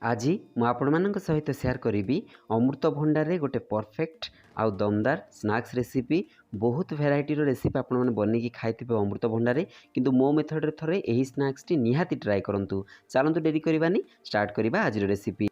आज ମୁଁ ଆପଣମାନଙ୍କ ସହିତ ସେୟାର କରିବି ଅମୃତଭଣ୍ଡାରେ ଗୋଟେ ପରଫେକ୍ଟ ଆଉ ଦମଦାର ସ୍ନାକ୍ସ ରେସିପି। ବହୁତ ଭେରାଇଟିର ରେସିପି ଆପଣମାନେ ବନେଇକି ଖାଇଥିବେ ଅମୃତଭଣ୍ଡାରେ, କିନ୍ତୁ ମୋ ମେଥଡ଼ରେ ଥରେ ଏହି ସ୍ନାକ୍ସଟି ନିହାତି ଟ୍ରାଏ କରନ୍ତୁ। ଚାଲନ୍ତୁ ଡେରି କରିବାନି, ଷ୍ଟାର୍ଟ କରିବା ଆଜିର ରେସିପି।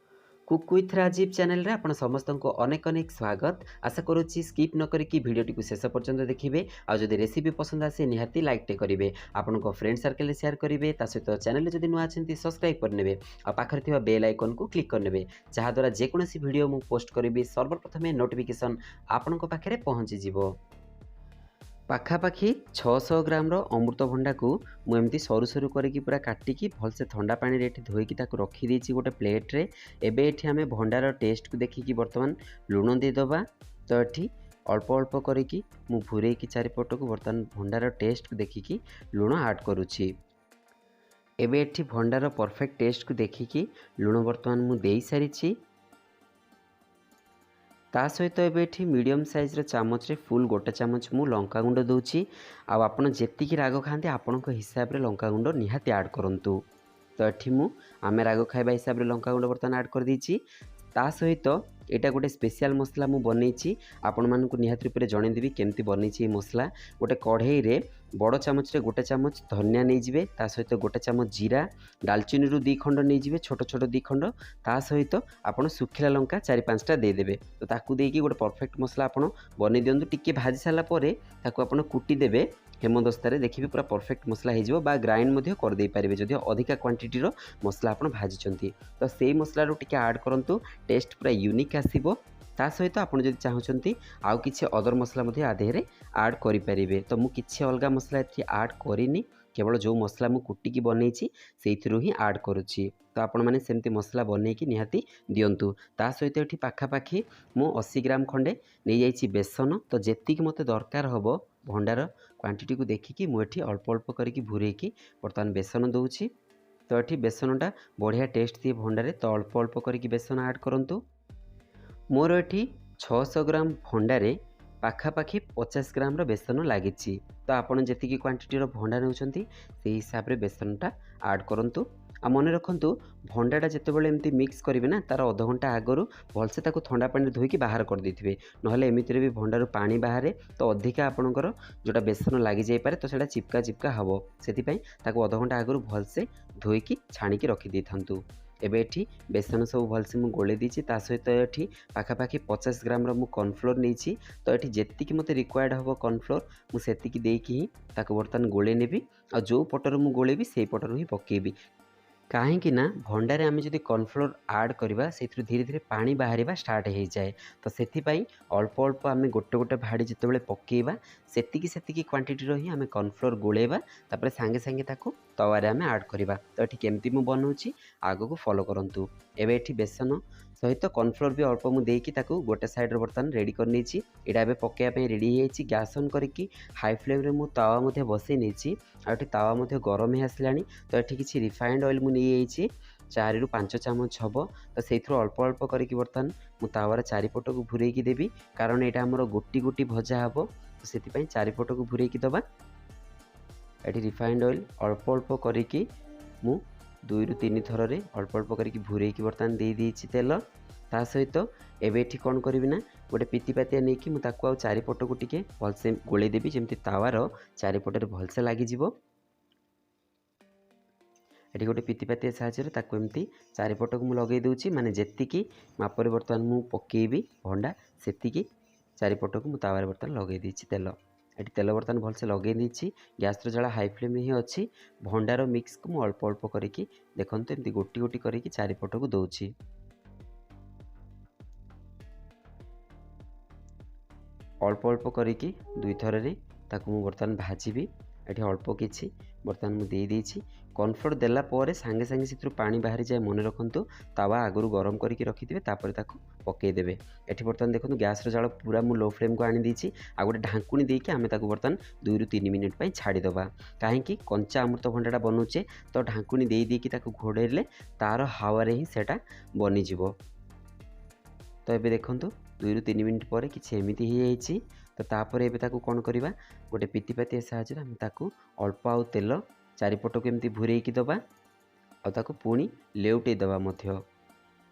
କୁକ୍ ୱିଥ୍ ରାଜୀବ ଚ୍ୟାନେଲରେ ଆପଣ ସମସ୍ତଙ୍କୁ ଅନେକ ଅନେକ ସ୍ୱାଗତ। ଆଶା କରୁଛି ସ୍କିପ୍ ନ କରିକି ଭିଡ଼ିଓଟିକୁ ଶେଷ ପର୍ଯ୍ୟନ୍ତ ଦେଖିବେ। ଆଉ ଯଦି ରେସିପି ପସନ୍ଦ ଆସେ ନିହାତି ଲାଇକ୍ଟେ କରିବେ, ଆପଣଙ୍କ ଫ୍ରେଣ୍ଡ ସର୍କଲରେ ସେୟାର କରିବେ। ତା ସହିତ ଚ୍ୟାନେଲରେ ଯଦି ନୂଆ ଅଛନ୍ତି ସବସ୍କ୍ରାଇବ୍ କରିନେବେ, ଆଉ ପାଖରେ ଥିବା ବେଲ୍ ଆଇକନ୍କୁ କ୍ଲିକ୍ କରିନେବେ, ଯାହାଦ୍ୱାରା ଯେକୌଣସି ଭିଡ଼ିଓ ମୁଁ ପୋଷ୍ଟ କରିବି ସର୍ବପ୍ରଥମେ ନୋଟିଫିକେସନ୍ ଆପଣଙ୍କ ପାଖରେ ପହଞ୍ଚିଯିବ। ପାଖାପାଖି 600 ଗ୍ରାମର ଅମୃତଭଣ୍ଡାକୁ ମୁଁ ଏମିତି ସରୁ ସରୁ କରିକି ପୁରା କାଟିକି ଭଲସେ ଥଣ୍ଡା ପାଣିରେ ଏଠି ଧୋଇକି ତାକୁ ରଖିଦେଇଛି ଗୋଟେ ପ୍ଲେଟ୍ରେ। ଏବେ ଏଠି ଆମେ ଭଣ୍ଡାର ଟେଷ୍ଟକୁ ଦେଖିକି ବର୍ତ୍ତମାନ ଲୁଣ ଦେଇଦେବା। ତ ଏଠି ଅଳ୍ପ ଅଳ୍ପ କରିକି ମୁଁ ଭୁରେଇକି ଚାରିପଟକୁ ବର୍ତ୍ତମାନ ଭଣ୍ଡାର ଟେଷ୍ଟକୁ ଦେଖିକି ଲୁଣ ଆଡ଼୍ କରୁଛି। ଏବେ ଏଠି ଭଣ୍ଡାର ପରଫେକ୍ଟ ଟେଷ୍ଟକୁ ଦେଖିକି ଲୁଣ ବର୍ତ୍ତମାନ ମୁଁ ଦେଇସାରିଛି। ତା ସହିତ ଏବେ ଏଠି ମିଡ଼ିୟମ୍ ସାଇଜ୍ର ଚାମଚରେ ଫୁଲ୍ ଗୋଟେ ଚାମଚ ମୁଁ ଲଙ୍କାଗୁଣ୍ଡ ଦେଉଛି। ଆଉ ଆପଣ ଯେତିକି ରାଗ ଖାଆନ୍ତି ଆପଣଙ୍କ ହିସାବରେ ଲଙ୍କାଗୁଣ୍ଡ ନିହାତି ଆଡ଼୍ କରନ୍ତୁ। ତ ଏଠି ଆମେ ରାଗ ଖାଇବା ହିସାବରେ ଲଙ୍କାଗୁଣ୍ଡ ବର୍ତ୍ତମାନ ଆଡ଼୍ କରିଦେଇଛି। ତା ସହିତ ଏଇଟା ଗୋଟେ ସ୍ପେଶିଆଲ ମସଲା ମୁଁ ବନେଇଛି, ଆପଣମାନଙ୍କୁ ନିହାତି ରୂପରେ ଜଣେଇଦେବି କେମିତି ବନେଇଛି এই ମସଲା। ଗୋଟେ କଢ଼େଇରେ ବଡ଼ ଚାମଚରେ ଗୋଟେ ଚାମଚ ଧନିଆ ନେଇଯିବେ, ତା ସହିତ ଗୋଟେ ଚାମଚ ଜିରା, ଡାଲଚିନିରୁ 2 ଖଣ୍ଡ ନେଇଯିବେ ଛୋଟ ଛୋଟ 2 ଖଣ୍ଡ, ତା ସହିତ ଆପଣ ଶୁଖିଲା ଲଙ୍କା 4-5ଟା ଦେଇଦେବେ। ତ ତାକୁ ଦେଇକି ଗୋଟେ ପରଫେକ୍ଟ ମସଲା ଆପଣ ବନେଇ ଦିଅନ୍ତୁ। ଟିକେ ଭାଜି ସାରିଲା ପରେ ତାକୁ ଆପଣ କୁଟିଦେବେ ହେମଦସ୍ତାରେ, ଦେଖିବେ ପୁରା ପରଫେକ୍ଟ ମସଲା ହେଇଯିବ। ବା ଗ୍ରାଇଣ୍ଡ ମଧ୍ୟ କରିଦେଇପାରିବେ ଯଦି ଅଧିକା କ୍ୱାଣ୍ଟିଟିର ମସଲା ଆପଣ ଭାଜିଛନ୍ତି। ତ ସେଇ ମସଲାରୁ ଟିକେ ଆଡ଼୍ କରନ୍ତୁ, ଟେଷ୍ଟ ପୁରା ୟୁନିକ୍ ଆସିବ। ତା ସହିତ ଆପଣ ଯଦି ଚାହୁଁଛନ୍ତି ଆଉ କିଛି ଅଦର ମସଲା ମଧ୍ୟ ଆ ଦେହରେ ଆଡ଼୍ କରିପାରିବେ। ତ ମୁଁ କିଛି ଅଲଗା ମସଲା ଏଠି ଆଡ଼୍ କରିନି, କେବଳ ଯେଉଁ ମସଲା ମୁଁ କୁଟିକି ବନେଇଛି ସେଇଥିରୁ ହିଁ ଆଡ଼୍ କରୁଛି। ତ ଆପଣମାନେ ସେମିତି ମସଲା ବନେଇକି ନିହାତି ଦିଅନ୍ତୁ। ତା ସହିତ ଏଠି ପାଖାପାଖି ମୁଁ 80 ଗ୍ରାମ ଖଣ୍ଡେ ନେଇଯାଇଛି ବେସନ। ତ ଯେତିକି ମୋତେ ଦରକାର ହେବ ଭଣ୍ଡାର କ୍ୱାଣ୍ଟିଟିକୁ ଦେଖିକି ମୁଁ ଏଠି ଅଳ୍ପ ଅଳ୍ପ କରିକି ଭୁରେଇକି ବର୍ତ୍ତମାନ ବେସନ ଦେଉଛି। ତ ଏଠି ବେସନଟା ବଢ଼ିଆ ଟେଷ୍ଟ ଦିଏ ଭଣ୍ଡାରେ, ତ ଅଳ୍ପ ଅଳ୍ପ କରିକି ବେସନ ଆଡ଼୍ କରନ୍ତୁ। ମୋର ଏଠି 600 ଗ୍ରାମ ଭଣ୍ଡାରେ ପାଖାପାଖି 50 ଗ୍ରାମର ବେସନ ଲାଗିଛି। ତ ଆପଣ ଯେତିକି କ୍ୱାଣ୍ଟିଟିର ଭଣ୍ଡା ନେଉଛନ୍ତି ସେଇ ହିସାବରେ ବେସନଟା ଆଡ଼୍ କରନ୍ତୁ। ଆଉ ମନେ ରଖନ୍ତୁ, ଭଣ୍ଡାଟା ଯେତେବେଳେ ଏମିତି ମିକ୍ସ କରିବେ ନା, ତା'ର ଅଧଘଣ୍ଟା ଆଗରୁ ଭଲସେ ତାକୁ ଥଣ୍ଡା ପାଣିରେ ଧୋଇକି ବାହାର କରିଦେଇଥିବେ, ନହେଲେ ଏମିତିରେ ବି ଭଣ୍ଡାରୁ ପାଣି ବାହାରେ, ତ ଅଧିକା ଆପଣଙ୍କର ଯେଉଁଟା ବେସନ ଲାଗିଯାଇପାରେ, ତ ସେଇଟା ଚିପକା ଚିପକା ହେବ। ସେଥିପାଇଁ ତାକୁ ଅଧଘଣ୍ଟା ଆଗରୁ ଭଲସେ ଧୋଇକି ଛାଣିକି ରଖିଦେଇଥାନ୍ତୁ। ଏବେ ଏଠି ବେସନ ସବୁ ଭଲସେ ମୁଁ ଗୋଳେଇ ଦେଇଛି। ତା ସହିତ ଏଠି ପାଖାପାଖି 50 ଗ୍ରାମର ମୁଁ କର୍ଣ୍ଣଫ୍ଲୋର ନେଇଛି। ତ ଏଠି ଯେତିକି ମୋତେ ରିକ୍ୱାର୍ଡ଼ ହେବ କର୍ଣ୍ଣଫ୍ଲୋର ମୁଁ ସେତିକି ଦେଇକି ହିଁ ତାକୁ ବର୍ତ୍ତମାନ ଗୋଳେଇ ନେବି। ଆଉ ଯେଉଁ ପଟରୁ ମୁଁ ଗୋଳେଇବି ସେଇ ପଟରୁ ହିଁ ପକାଇବି, କାହିଁକି ନା ଭଣ୍ଡାରେ ଆମେ ଯଦି କର୍ଣ୍ଣଫ୍ଲୋର ଆଡ଼୍ କରିବା ସେଥିରୁ ଧୀରେ ଧୀରେ ପାଣି ବାହାରିବା ଷ୍ଟାର୍ଟ ହେଇଯାଏ। ତ ସେଥିପାଇଁ ଅଳ୍ପ ଅଳ୍ପ ଆମେ ଗୋଟେ ଗୋଟେ ଭାଡ଼ି ଯେତେବେଳେ ପକାଇବା ସେତିକି କ୍ୱାଣ୍ଟିଟିର ହିଁ ଆମେ କର୍ଣ୍ଣଫ୍ଲୋର ଗୋଳେଇବା, ତାପରେ ସାଙ୍ଗେ ସାଙ୍ଗେ ତାକୁ ତାୱାରେ ଆମେ ଆଡ଼୍ କରିବା। ତ ଏଠି କେମିତି ମୁଁ ବନାଉଛି ଆଗକୁ ଫଲୋ କରନ୍ତୁ। ଏବେ ଏଠି ବେସନ ସହିତ କର୍ଣ୍ଣଫ୍ଲୋର ବି ଅଳ୍ପ ମୁଁ ଦେଇକି ତାକୁ ଗୋଟେ ସାଇଡ଼ରେ ବର୍ତ୍ତମାନ ରେଡ଼ି କରିନେଇଛି। ଏଇଟା ଏବେ ପକାଇବା ପାଇଁ ରେଡ଼ି ହେଇଯାଇଛି। ଗ୍ୟାସ୍ ଅନ୍ କରିକି ହାଇ ଫ୍ଲେମ୍ରେ ମୁଁ ତାୱା ମଧ୍ୟ ବସାଇ ନେଇଛି। ଆଉ ଏଠି ତାୱା ମଧ୍ୟ ଗରମ ହେଇ ଆସିଲାଣି। ତ ଏଠି କିଛି ରିଫାଇଣ୍ଡ ଅଏଲ୍ ମୁଁ ନେଇଯାଇଛି 4ରୁ 5 ଚାମଚ ହେବ। ତ ସେଇଥିରୁ ଅଳ୍ପ ଅଳ୍ପ କରିକି ବର୍ତ୍ତମାନ ମୁଁ ତାୱାର ଚାରିପଟକୁ ଭୁରେଇକି ଦେବି, କାରଣ ଏଇଟା ଆମର ଗୋଟି ଗୋଟି ଭଜା ହେବ। ତ ସେଥିପାଇଁ ଚାରିପଟକୁ ଭୁରେଇକି ଦେବା। ଏଠି ରିଫାଇଣ୍ଡ ଅଏଲ୍ ଅଳ୍ପ ଅଳ୍ପ କରିକି ମୁଁ 2ରୁ 3 ଥରରେ ଅଳ୍ପ ଅଳ୍ପ କରିକି ଭୁରେଇକି ବର୍ତ୍ତମାନ ଦେଇଦେଇଛି ତେଲ। ତା ସହିତ ଏବେ ଏଠି କ'ଣ କରିବି ନା, ଗୋଟେ ପିତିପାତିଆ ନେଇକି ମୁଁ ତାକୁ ଆଉ ଚାରିପଟକୁ ଟିକେ ଭଲସେ ଗୋଳେଇ ଦେବି, ଯେମିତି ତାୱାର ଚାରିପଟରେ ଭଲସେ ଲାଗିଯିବ। ଏଠି ଗୋଟେ ପିତିପାତିଆ ସାହାଯ୍ୟରେ ତାକୁ ଏମିତି ଚାରିପଟକୁ ମୁଁ ଲଗାଇ ଦେଉଛି, ମାନେ ଯେତିକି ମାପରେ ବର୍ତ୍ତମାନ ମୁଁ ପକାଇବି ଭଣ୍ଡା ସେତିକି ଚାରିପଟକୁ ମୁଁ ତାୱାରେ ବର୍ତ୍ତମାନ ଲଗାଇ ଦେଇଛି ତେଲ। ଏଠି ତେଲ ବର୍ତ୍ତମାନ ଭଲସେ ଲଗାଇ ଦେଇଛି। ଗ୍ୟାସ୍ର ଜାଳ ହାଇ ଫ୍ଲେମ୍ ହିଁ ଅଛି। ଭଣ୍ଡାର ମିକ୍ସକୁ ମୁଁ ଅଳ୍ପ ଅଳ୍ପ କରିକି ଦେଖନ୍ତୁ ଏମିତି ଗୋଟି ଗୋଟି କରିକି ଚାରିପଟକୁ ଦେଉଛି। ଅଳ୍ପ ଅଳ୍ପ କରିକି 2 ଥରରେ ତାକୁ ମୁଁ ବର୍ତ୍ତମାନ ଭାଜିବି। ଏଠି ଅଳ୍ପ କିଛି ବର୍ତ୍ତମାନ ମୁଁ ଦେଇଦେଇଛି। କର୍ଣ୍ଣଫ୍ଲୋର ଦେଲା ପରେ ସାଙ୍ଗେ ସାଙ୍ଗେ ସେଥିରୁ ପାଣି ବାହାରିଯାଏ, ମନେ ରଖନ୍ତୁ। ତାୱା ଆଗରୁ ଗରମ କରିକି ରଖିଥିବେ, ତାପରେ ତାକୁ ପକାଇଦେବେ। ଏଠି ବର୍ତ୍ତମାନ ଦେଖନ୍ତୁ ଗ୍ୟାସ୍ର ଜାଳ ପୁରା ମୁଁ ଲୋ ଫ୍ଲେମ୍କୁ ଆଣିଦେଇଛି। ଆଉ ଗୋଟେ ଢାଙ୍କୁଣି ଦେଇକି ଆମେ ତାକୁ ବର୍ତ୍ତମାନ 2ରୁ 3 ମିନିଟ୍ ପାଇଁ ଛାଡ଼ିଦେବା। କାହିଁକି, କଞ୍ଚା ଅମୃତଭଣ୍ଡାଟା ବନାଉଛେ, ତ ଢାଙ୍କୁଣି ଦେଇକି ତାକୁ ଘୋଡ଼େଇଲେ ତା'ର ହାୱାରେ ହିଁ ସେଇଟା ବନିଯିବ। ତ ଏବେ ଦେଖନ୍ତୁ 2ରୁ 3 ମିନିଟ୍ ପରେ କିଛି ଏମିତି ହେଇଯାଇଛି। ତ ତାପରେ ଏବେ ତାକୁ କ'ଣ କରିବା, ଗୋଟେ ପିତିପାତିଆ ସାହାଯ୍ୟରେ ଆମେ ତାକୁ ଅଳ୍ପ ଆଉ ତେଲ ଚାରିପଟକୁ ଏମିତି ଭୁରେଇକି ଦେବା, ଆଉ ତାକୁ ପୁଣି ଲେଉଟେଇ ଦେବା ମଧ୍ୟ।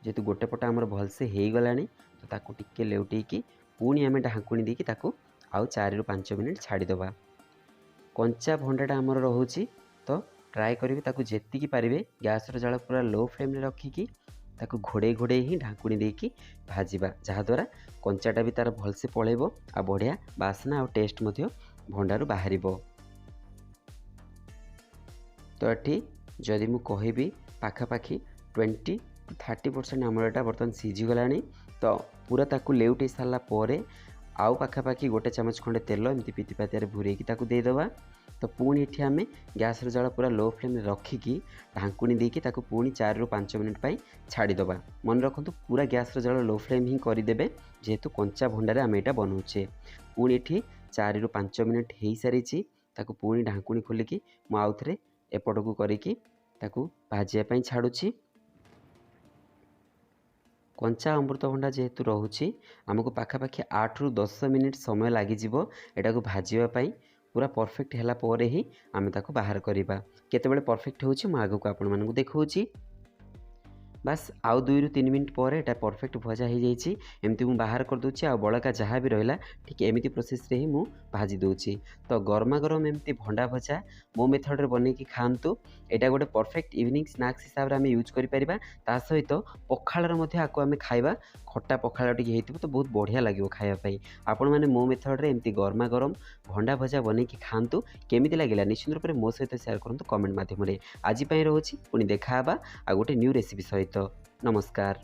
जेहेतु गोटे पट आमर भलसे हो गलानी तो ताकू टिके लेउटेकी पुणी आम ढांकुणी देकी ताकू आउ 4 ରୁ 5 मिनिट छाड़ीदबा। कंचा भंडाटा आमर रोचे तो ट्राए करेंगे ताकू जेतिकी पारिबे गैस जाल पूरा लो फ्लेम रे रखिकी ताकू घोड़े घोड़े ही ढांकुणी देकी भाजिबा, जहाँद्वारा कंचाटा भी तार भलसे पलैब आ बढ़िया बास्ना और टेस्ट मध्य भंडारू बाहर। तो ये जदि मु कहबी पाखापाखि 20-30% आमरटा बर्तमान सीझीगला तो पूरा ताकू लेउटे सारा पर आउ पाखापाखि गोटे चामच खंडे तेल एमती पितिपातिया भूरेकी ताकू देदेबा। तो पुणी ये आम गैस जाल पूरा लो फ्लेम रखिकी ढांकुणी देकी ताकू पुणी 4 ରୁ 5 मिनिट पाई छाड़ीदबा। मन रखु पूरा गैस जाल लो फ्लेम ही करदे जेहेतु कंचा भंडारे आम यहाँ बनाऊे। पुणी ये 4 ରୁ 5 मिनिट हो सारी ताकू पुणी ढांकुणी खोलिकी मु आउ थे एपट को करिकी ताकू भाजिया छाड़ुची। कंचा अमृतभंडा जेहेतु रोचे आमको पाखापाखि 8 ରୁ 10 मिनिट समय लगिज एटा को भाजवाई। पूरा परफेक्ट है ही आम ताको बाहर करवा। केतेबेले परफेक्ट होची मु आगो को आपण मानकु देखौची। बस आउ 2 ରୁ 3 मिनिट पर एटा परफेक्ट भजा हो जाइए। एमती मु बाहर कर दूची आ बड़का जहाँ भी रहा ठीक एमती प्रोसेस रे ही मु भाजी दूची। तो गरमा गरम एमती भंडा भजा मो मेथड रे बनैकी खातु। एटा गोटे परफेक्ट इवनिंग स्नैक्स हिसाब से आम यूज करें। ता सहित पखाड़ आको आम खाइबा खट्टा पखाड़ टी हो तो बहुत बढ़िया लगे खायापाई। आपण मैंने मो मेथड रे एमती गरमा गरम भंडा भजा बनैकी खातु। केमिति लागिला निश्चित रूप से मो सहित शेयर करंतु कमेंट माध्यम रे। आज रोची पुणी देखा आ गोटे न्यू रेसिपी सहित। नमस्कार।